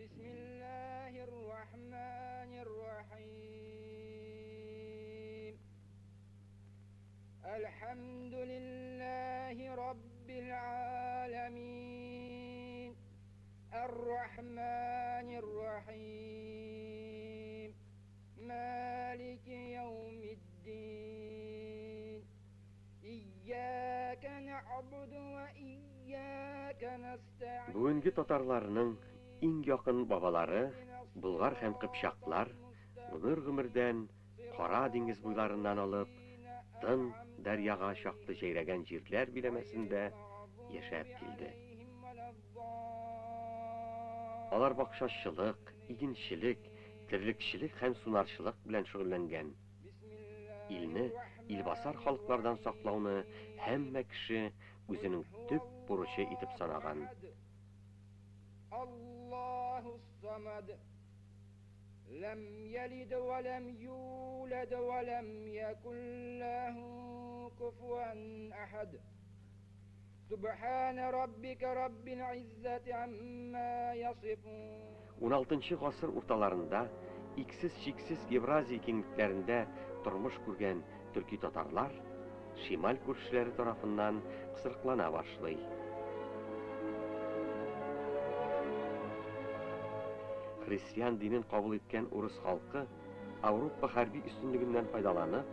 Bismillahirrahmanirrahim. Elhamdülillahi Rabbil alemin. Errahmanirrahim. Maliki yevmiddin. İyyâke na'budu ve iyyâke nesta'in. Бүгінгі татарларының иң якын бабалары, Бұлғар һәм Қыпшаклар, гомер-гомердән Кара диңгез буйларыннан алып, Тын дәрьяга чаклы җәйрәгән җирләр биләмәсендә яшәп килде. Алар бакчачылык, игенчелек, тирлекчелек һәм сунарчылык белән шөгыльләнгән. Илне, илбасар халыклардан саклауны һәммә кеше үзенең төп бурычы итеп санаган. Allahu-Samad. Lem yelid ve lem yulad ve lem yekun lahu kufuven ahad. Subhane rabbike rabbil izzati amma yasifun. 16-нчы гасыр урталарында иксез-чиксез Евразия киңлекләрендә тормыш күргән төрки татарлар Шималь күршеләре тарафыннан кысырыклана башлый. Христиан динен кабул иткән урыс халкы Авропа хәрби өстенлегеннән файдаланып,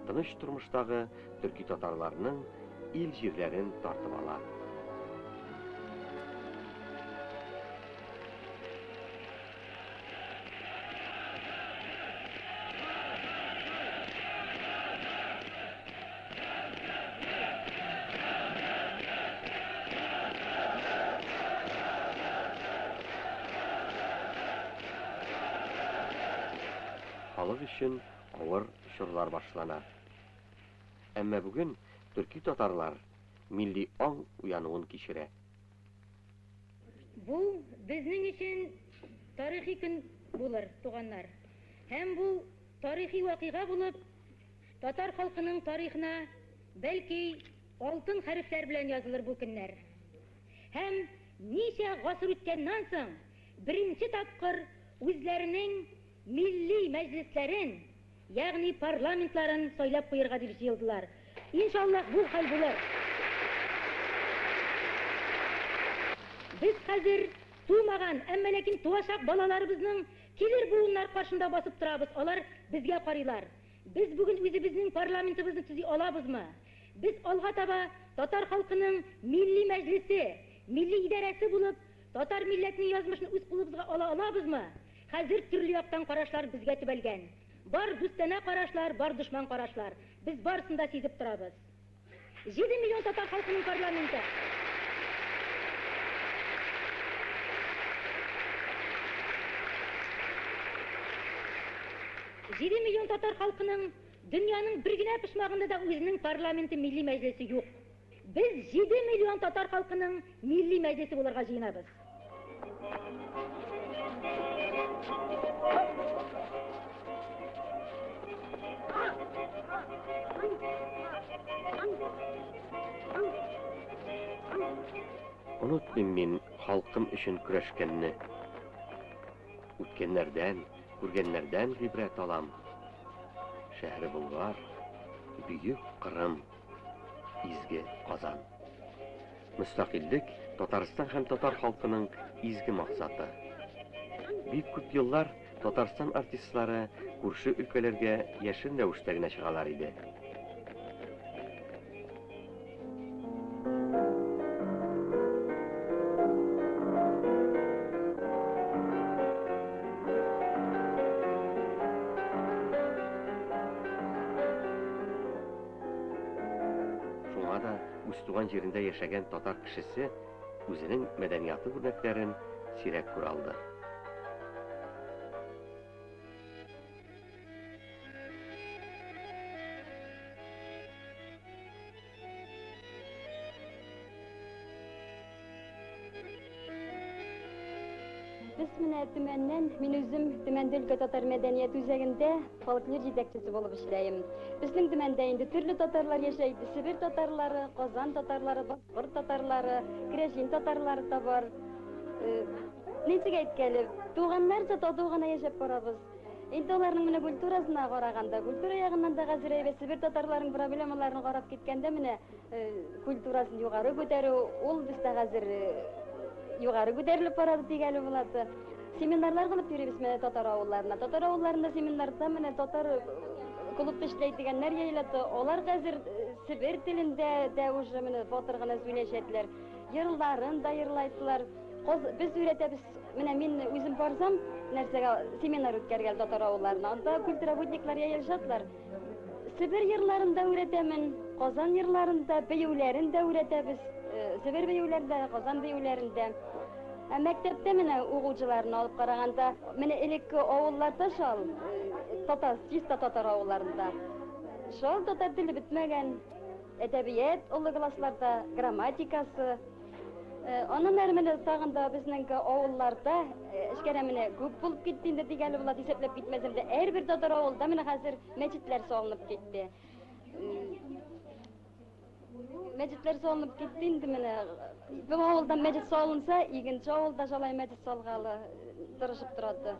тыныч тормыштагы төрки татарларның ил җирләрен тартып ала. Халык өчен авыр чорлар башлана. Әмма бүген төрки татарлар милли аң уянуын кичерә. Бу безнең өчен тарихи көн булыр, туганнар. Һәм бу тарихи вакыйга булып, татар халкының тарихына бәлки алтын хәрефләр белән язылыр бу көннәр. Һәм ничә гасыр үткәннән соң беренче тапкыр үзләренең milli мәҗлесләрен, ягъни парламентларын сайлап куярга дип җыелдылар. Иншаллах бу хәл булыр. Без хәзер тумаган, әмма ләкин туачак балаларыбызның килер буыннар каршында басып торабыз. Алар безгә карыйлар. Без бүген үзебезнең парламентыбызны төзи алабызмы? Без алга таба татар халкының milli мәҗлесе, milli идарәсе булып, татар милләтенең язмышын үз кулыбызга ала алабызмы? Хәзер төрле яктан карашлар безгә төбәлгән. Бар дүстәнә карашлар, бар дошман карашлар. Без барысын да сизеп торабыз. 7 миллион татар халкының парламенты. Миллион татар халкының дөньяның бер генә пышмагында да үзенең парламенты, милли мәҗлесе юк. Без 7 миллион татар халкының милли мәҗлесе булырга җыенабыз. Unutmayın min halkım üçün күрәшкәнне. Үткәннәрдән, күргәннәрдән гыйбрәт алам. Шәһри Болгар, Бөек Кырым, изге Казан. Мөстәкыйльлек Татарстан һәм татар халкының изге максаты. Бик күп еллар Татарстан артистлары күрше өлкәләргә яшен рәвештә генә чыгалар иде. Шуңа да үз туган җирендә яшәгән татар кешесе үзенең мәдәнияты үрнәкләрен сирәк күрә алды. Biz менә төмәннән, мин үзем Төмән өлкә татар мәдәният үзәгендә фольклор җитәкчесе булып эшләйм. Безнең төмәндә инде төрле татарлар яшәй. Сибир татарлары, Казан татарлары, Башкорт татарлары, Кирәҗин татарлары да бар. ничек әйткәле, туганнарча тату гына яшәп барабыз. Инде аларның менә культурасына караганда, культура ягыннан да хәзер Сибир татарларының проблемаларын карап киткәндә менә культурасын югары күтәрү, ул бездә хәзер югары күтәрелеп барады дигәле булады. Семинарлар кылып йөрибез менә татар авылларына. Татар авылларында семинарда менә татар клубта эшләй дигәннәр яйлады. Алар хәзер Сибир телендә дә уже менә батыр гына сөйләшәтләр. Йырларын да йырлайсылар. Без өйрәтәбез. Менә мин үзем барсам, нәрсәгә семинар үткәргән татар авылларына. Анда культуроводниклар яшәтләр. Сибир йырларында өйрәтәмен. Казан йырларында, бәюләрендә өйрәтәбез. Сибир бәюләрендә, Казан бәюләрендә. Мәктәптә менә угылчыларны алып караганда, менә элекке авылларда шул татар, чиста татар авылларында. Шул татар теле бетмәгән. Әдәбият олы классларда, грамматикасы. Аннан әрі менә тагын да безнең авылларда эшкәрә менә күп булып китте инде дигәле була, исәпләп китмәсәм дә, һәрбер татар авылда менә хәзер мәчетләр салынып китте. Мәчетләр салынып китте инде менә. Бу авылда мәчет салынса, икенче авылда шулай мәчет салгалы тырышып торады.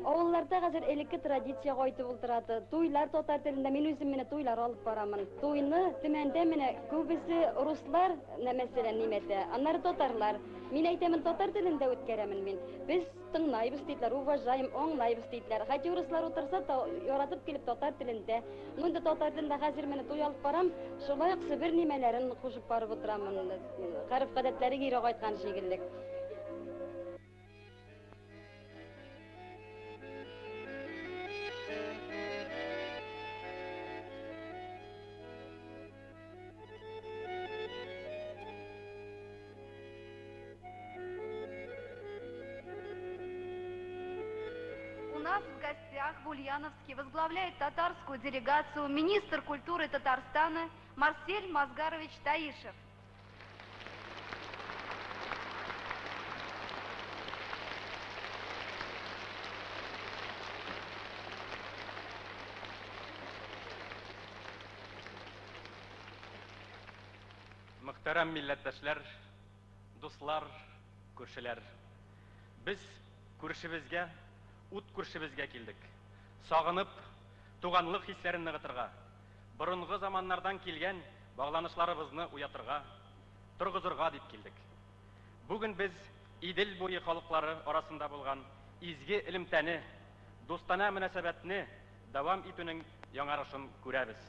Авылларда хәзер элекке традиция кайтып утырады. Туйлар татар телендә, мин үзем менә туйлар алып барамын. Туйны төмәндә менә күбесе руслар, мәсәлән, нимәтә, аннары татарлар. Мин әйтәмен, татар телендә үткәрәмен мин. Без тыңлайбыз дитләр, уважаем, аңлайбыз дитләр. Хәтта руслар утырса да яратып килеп татар телендә. Монда татар телендә хәзер менә туй алып барам, шулай ук Сибир нимәләрен кушып барып утырамын. Гариф-гадәтләре кире кайткан шикеллек. У нас в гостях в Ульяновске возглавляет татарскую делегацию министр культуры Татарстана Марсель Мазгарович Таишев. Мөхтәрәм милләттәшләр, дуслар, күршеләр. Без күршебезгә, ут күршебезгә килдек. Сагынып, туганлык хисләрен ныгытырга, борынгы заманнардан килгән багланышларыбызны уятырга, торгызырга дип килдек. Бүген без Идел буе халыклары арасында булган изге элемтәне, достана мөнәсәбәтне дәвам итүнең яңарышын күрәбез.